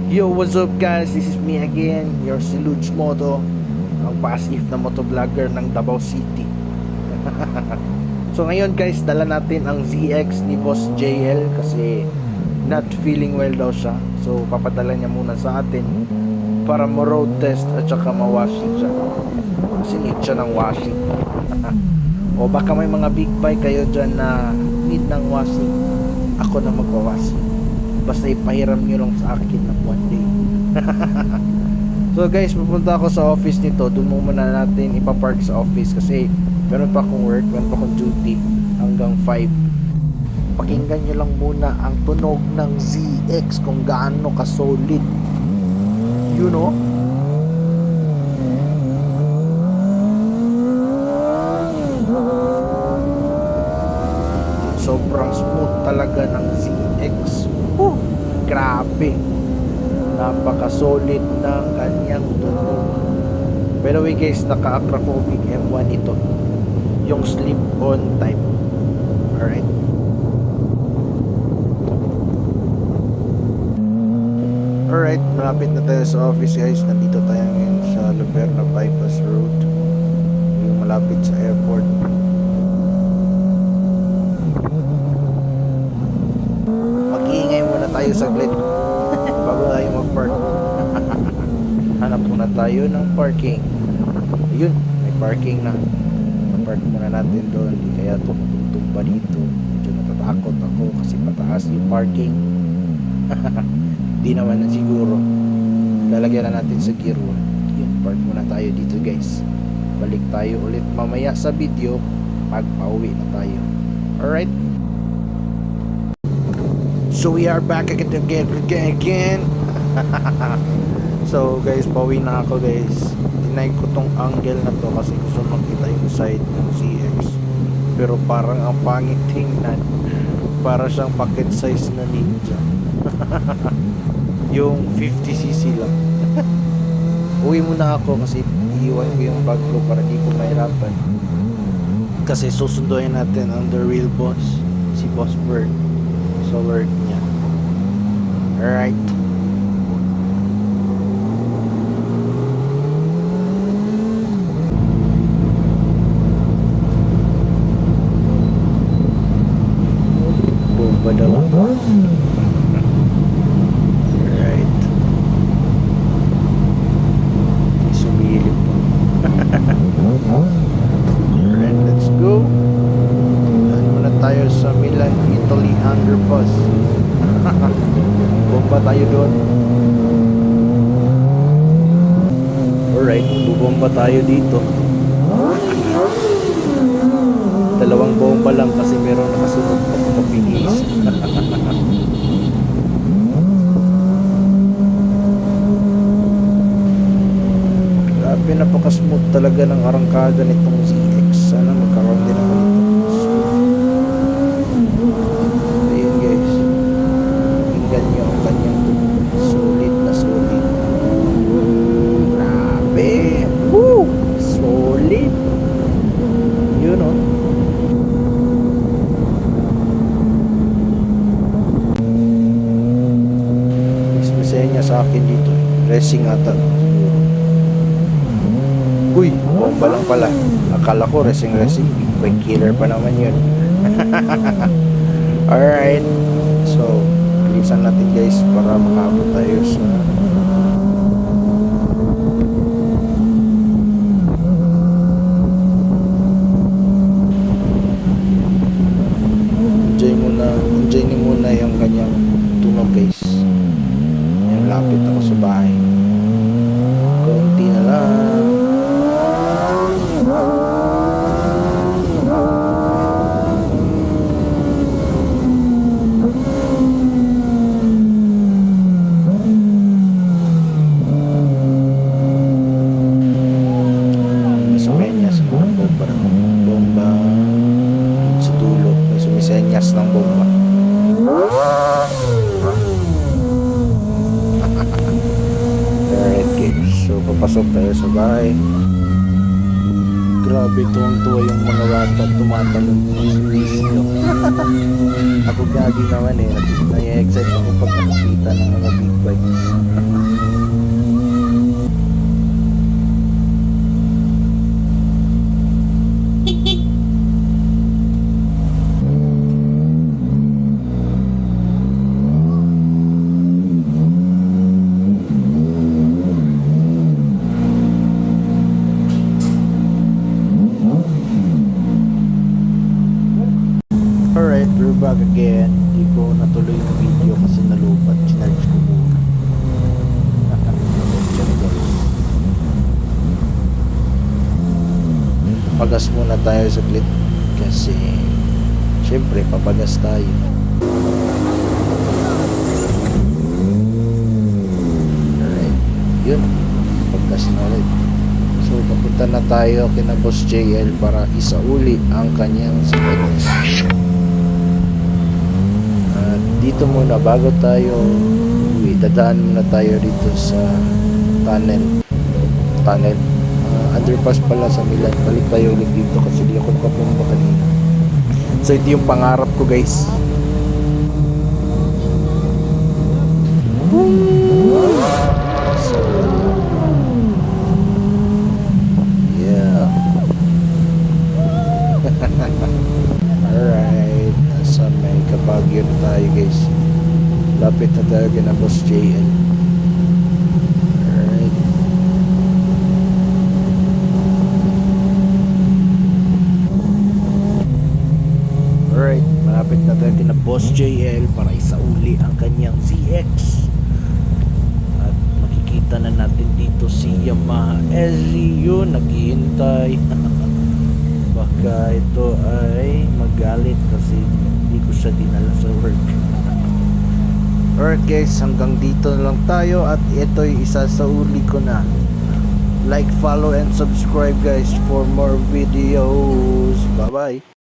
Yo, what's up guys? This is me again, your si Ludes Moto, ang passive na motovlogger ng Davao City. So ngayon guys, dala natin ang ZX ni Boss JL kasi not feeling well daw siya. So papadala niya muna sa atin para ma-road test at saka ma-washing siya. Kasi need siya ng washing. O baka may mga big bike kayo dyan na need ng washing. Ako na magwa-washing. Basta ipahiram nyo lang sa akin ng one day. So guys, pupunta ako sa office nito. Doon muna natin ipapark sa office kasi meron pa akong work, meron pa akong duty hanggang 5. Pakinggan nyo lang muna ang tunog ng ZX kung gaano ka-solid. You know? Sobrang smooth talaga ng ZX. Grabe, napaka-solid ng kanyang tunog. By the way guys, naka-acrophobic M1 ito, yung slip-on type. Alright, malapit na tayo sa office guys. Nandito tayo ngayon sa Luperna Bypass Road, yung malapit sa airport. Mag-iingay muna tayo saglit bago tayo mag-park. Hanap muna tayo ng parking. Ayun, may parking na. Park muna natin doon. Hindi kaya ito matutumba dito. Medyo natatakot ako kasi mataas yung parking. Di naman na siguro. Lalagyan na natin sa gear 1. Yun, park muna tayo dito guys. Balik tayo ulit mamaya sa video pag pauwi na tayo. Alright, so we are back again. So guys, pauwi na ako guys. Tinay ko tong angle na to kasi gusto makita yung side ng ZX. Pero parang ang pangit tingnan. Para siyang pocket size na Ninja. Yung 50cc lang. Uwi muna ako kasi iiwan ko yung bag ko para di ko mahirapan. Kasi susunduin natin ang the real boss, si Boss Bird, sa work niya. Alright. Bomba daw. Alright. Sumilip po. Alright, let's go. Daan muna tayo sa Milan, Italy underpass. Bomba tayo doon. Alright, bubomba tayo dito. Dalawang bomba lang kasi meron nakasunod pa kapinis. Grabe, napaka-smooth talaga ng arangkada nitong ZX. Sana magkaroon din ako nito. Ayun guys, tingnan nyo ang kanyang tunog. Solid na solid. Grabe. Woo! Solid. You know. Mismisenya sa akin dito. Racing ata. Uy, bomba lang pala. Akala ko racing. Big killer pa naman yun. Alright. So, bilisan natin guys para makaabot tayo sa enjoy niyo muna yung kanyang tunog guys. Yan, lapit ako sa bahay. Konti na lang. Sumenyas ng bomba sa dulo. May sumisenyas ng bomba. Alright guys, so papasok tayo sa bahay. Grabe, tuwang-tuwa yung mga bata tumatalon sa pisilo. Ako gagi naman eh, nai-excite ako pag nakakita ng mga big bikes. again, di ko natuloy yung video kasi nalubat. Chinarge ko muna. Diyan, guys. Pagas muna tayo saglit kasi syempre papagas tayo. Alright, yun, pagas na ulit. So papunta na tayo kina Boss JL para isauli ang kanyang CX. At dito muna bago tayo uwi, dadaan muna tayo dito sa tunnel underpass pala sa Milan. Balik tayo ulit dito kasi di ako nakapunta kanina. So ito yung pangarap ko, guys. So yeah. Alright, nasa may Kabagyo na tayo, guys. Lapit na tayo kina Boss JL. Alright, malapit na tayo kina Boss JL para isauli ang kanyang ZX. At makikita na natin dito si Yamaha SZ, yun, naghihintay. Baka ito ay magalit kasi hindi ko siya dinala sa work. Alright guys, hanggang dito na lang tayo at ito'y isa sa uli ko na. Like, follow, and subscribe guys for more videos. Bye bye.